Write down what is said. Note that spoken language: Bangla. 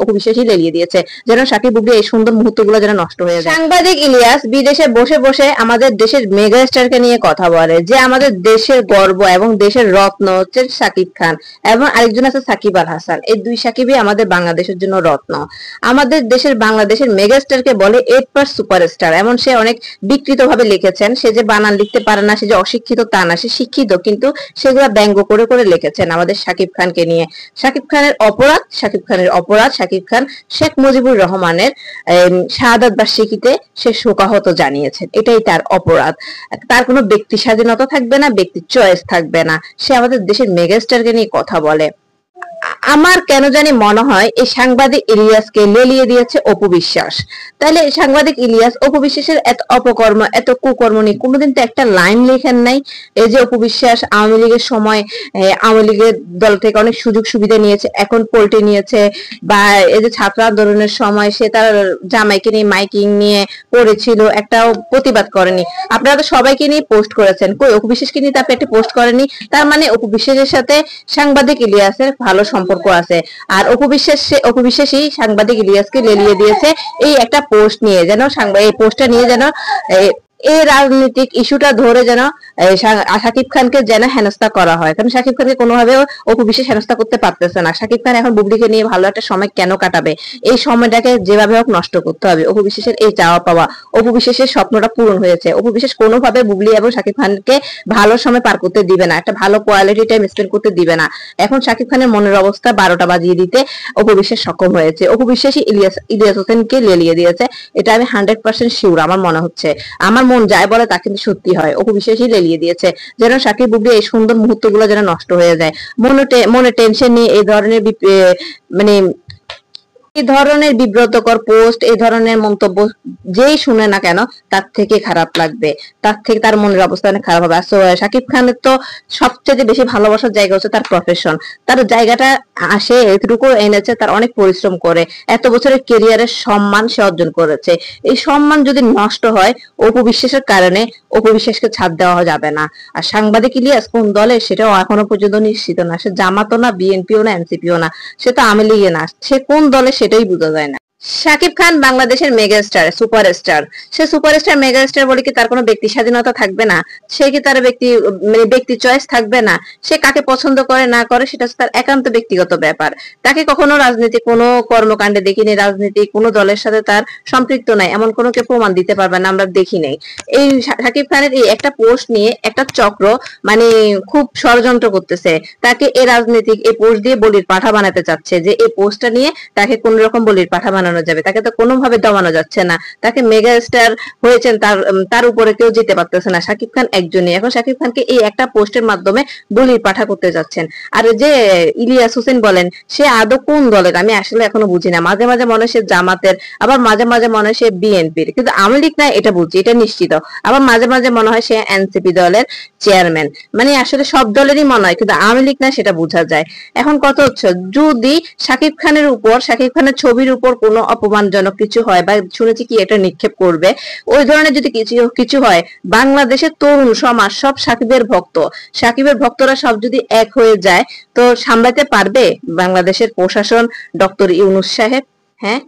অপবিশ্বাসী লেলিয়ে দিয়েছে, যেন সাকিব বুবলি এই সুন্দর মুহূর্তগুলো যেন নষ্ট হয়ে যায়। সাংবাদিক ইলিয়াস বিদেশে বসে বসে আমাদের দেশের মেগা স্টারকে নিয়ে কথা বলে যে আমাদের দেশের গর্ব এবং দেশের রত্ন হচ্ছে সাকিব খান, এবং আরেকজন আছে সাকিব আল হাসান। এই দুই সাকিবই আমাদের বাংলাদেশের জন্য রত্ন। আমাদের দেশের বাংলাদেশের মেগা স্টারকে বলে এ+ সুপারস্টার। এমন সে অনেক বিকৃত ভাবে লিখেছেন। সে যে বানান লিখতে পারে না, সে যে অশিক্ষিত তা না, সে শিক্ষিত, কিন্তু সেগুলো ব্যঙ্গ করে করে লিখেছেন আমাদের সাকিব খানকে নিয়ে। সাকিব খানের অপরাধ, সাকিব খানের অপরাধ, সাকিব খান শেখ মুজিবুর রহমানের শাহাদাত বার্ষিকীতে সে শোকাহত জানিয়েছেন, এটাই তার অপরাধ। তার কোনো ব্যক্তি স্বাধীনতা থাকবে না, ব্যক্তি চয়েস থাকবে না। সে আমাদের দেশের মেগাস্টারকে নিয়ে কথা বলে। আমার কেন জানি মনে হয় এই সাংবাদিক ইলিয়াসকে লেলিয়ে দিয়েছে অপু বিশ্বাস। তাহলে সাংবাদিক ইলিয়াস অপু বিশ্বাসের এত অপকর্ম, এত কুকর্ম নিয়ে কোনোদিন তো একটা লাইন লেখেন নাই। এই যে অপু বিশ্বাস আওয়ামী লীগের সময় আওয়ামী লীগের দল থেকে অনেক সুযোগ সুবিধা নিয়েছে, এখন পল্টে নিয়েছে, বা এই যে ছাত্র আন্দোলনের সময় সে তার জামাইকে নিয়ে মাইকিং নিয়ে করেছিল, একটাও প্রতিবাদ করেনি। আপনারা তো সবাইকে নিয়ে পোস্ট করেছেন, কই অপু বিশ্বাসকে নিয়ে আপনি একটা পোস্ট করেনি? তার মানে অপু বিশ্বাসের সাথে সাংবাদিক ইলিয়াসের ভালো সম্পর্ক আছে। আর অপু বিশ্বাসই সাংবাদিক ইলিয়াসকে লেলিয়ে দিয়েছে এই একটা পোস্ট নিয়ে, যেন এই পোস্টটা নিয়ে যেন এই রাজনৈতিক ইস্যুটা ধরে যেন শাকিব খানকে যেন হেনস্থা করা হয়। কারণ শাকিব খানকে কোনোভাবে অপু বিশ্বাস হেনস্থা করতে পারতেছে না। শাকিব খান এখন বুবলিকে নিয়ে ভালো একটা সময় কেন কাটাবে? এই সময়টাকে যেভাবে হোক নষ্ট করতে হবে। অপু বিশ্বাসের এই চাওয়া পাওয়া, অপু বিশ্বাসের স্বপ্নটা পূরণ হয়েছে। অপু বিশ্বাস কোনোভাবে বুবলি এবং শাকিব খানকে ভালো সময় পার করতে দিবে না, একটা ভালো কোয়ালিটি টাইম স্পেন্ড করতে দিবে না। এখন শাকিব খানের মনের অবস্থা 12টা বাজিয়ে দিতে অপু বিশ্বাস সক্ষম হয়েছে। অপু বিশ্বাসই ইলিয়াস হোসেনকে লেলিয়ে দিয়েছে, এটা আমি 100% শিওর। আমার মনে হচ্ছে, আমার মন যাই বলে তা কিন্তু সত্যি হয়। অপু বিশ্বাসই লেলিয়ে দিয়েছে, যেন সাকিব বুবলি এই সুন্দর মুহূর্তগুলো যেন নষ্ট হয়ে যায়। মনে টেনশন নিয়ে এই ধরনের মানে এই ধরনের বিব্রতকর পোস্ট, এই ধরনের মন্তব্য যেই শুনে না কেন তার থেকে খারাপ লাগবে, তার থেকে তার মনের অবস্থা অনেক খারাপ হবে। শাকিব খানের তো সবচেয়ে বেশি ভালোবাসার জায়গা হচ্ছে তার প্রফেশন। তার জায়গাটা আসে এতটুকু এনেছে তার অনেক পরিশ্রম করে, এত বছরের কেরিয়ারের সম্মান সে অর্জন করেছে। এই সম্মান যদি নষ্ট হয় অপু বিশ্বাসের কারণে, অপু বিশ্বাসকে ছাড় দেওয়া যাবে না। আর সাংবাদিক ইলিয়াস কোন দলে সেটাও এখনো পর্যন্ত নিশ্চিত না। সে জামাতও না, বিএনপিও না, এনসিপিও না, সে তো আওয়ামী লীগে না। সে কোন দলে সেটাই বোঝা যায় না। শাকিব খান বাংলাদেশের মেগাস্টার, সুপারস্টার। সে সুপারস্টার মেগাস্টার বলে কি তার কোনো ব্যক্তি স্বাধীনতা থাকবে না? সে কি তার ব্যক্তি চয়েস থাকবে না? সে কাকে পছন্দ করে না করে সেটা তার একান্ত ব্যক্তিগত ব্যাপার। তাকে কখনো রাজনীতি কোনো কর্মকাণ্ডে দেখিনি, রাজনীতি কোনো দলের সাথে তার সম্পৃক্ত নাই, এমন কোনো কে প্রমাণ দিতে পারবে না, আমরা দেখি নাই। এই শাকিব খানের এই একটা পোস্ট নিয়ে একটা চক্র খুব ষড়যন্ত্র করতেছে, তাকে এই রাজনীতিক এই পোস্ট দিয়ে বলির পাঠা বানাতে চাচ্ছে, যে এই পোস্টটা নিয়ে তাকে কোন রকম বলির পাঠা বানানো যাবে, তাকে তো কোনোভাবে দমানো যাচ্ছে না। তাকে মেগা স্টার হয়েছেন, তার উপরে কেউ যেতে পারতেছে না, শাকিব খান একজনই। এখন শাকিব খানকে এই একটা পোস্টের মাধ্যমে বলির পাঠা করতে যাচ্ছেন। আর যে ইলিয়াস হোসেন বলেন, সে আদৌ কোন দলের আমি আসলে এখনো বুঝি না। মাঝে মাঝে মনে হয় সে জামাতের, আবার মাঝে মাঝে মনে হয় সে বিএনপির, কিন্তু আওয়ামী লীগ না এটা বুঝছি, এটা নিশ্চিত। আবার মাঝে মাঝে মনে হয় সে এনসিপি দলের চেয়ারম্যান। আসলে সব দলেরই মনে হয়, কিন্তু আওয়ামী লীগ না সেটা বোঝা যায়। এখন কত হচ্ছে, যদি শাকিব খানের উপর, শাকিব খানের ছবির উপর কোনো অপমানজনক কিছু হয়, বা শুনেছি কি এটা নিক্ষেপ করবে, ওই ধরনের যদি কিছু হয়, বাংলাদেশের তরুণ সমাজ সব সাকিবের ভক্ত, সাকিবের ভক্তরা সব যদি এক হয়ে যায়, তো সামলাতে পারবে বাংলাদেশের প্রশাসন, ডক্টর ইউনূস সাহেব? হ্যাঁ,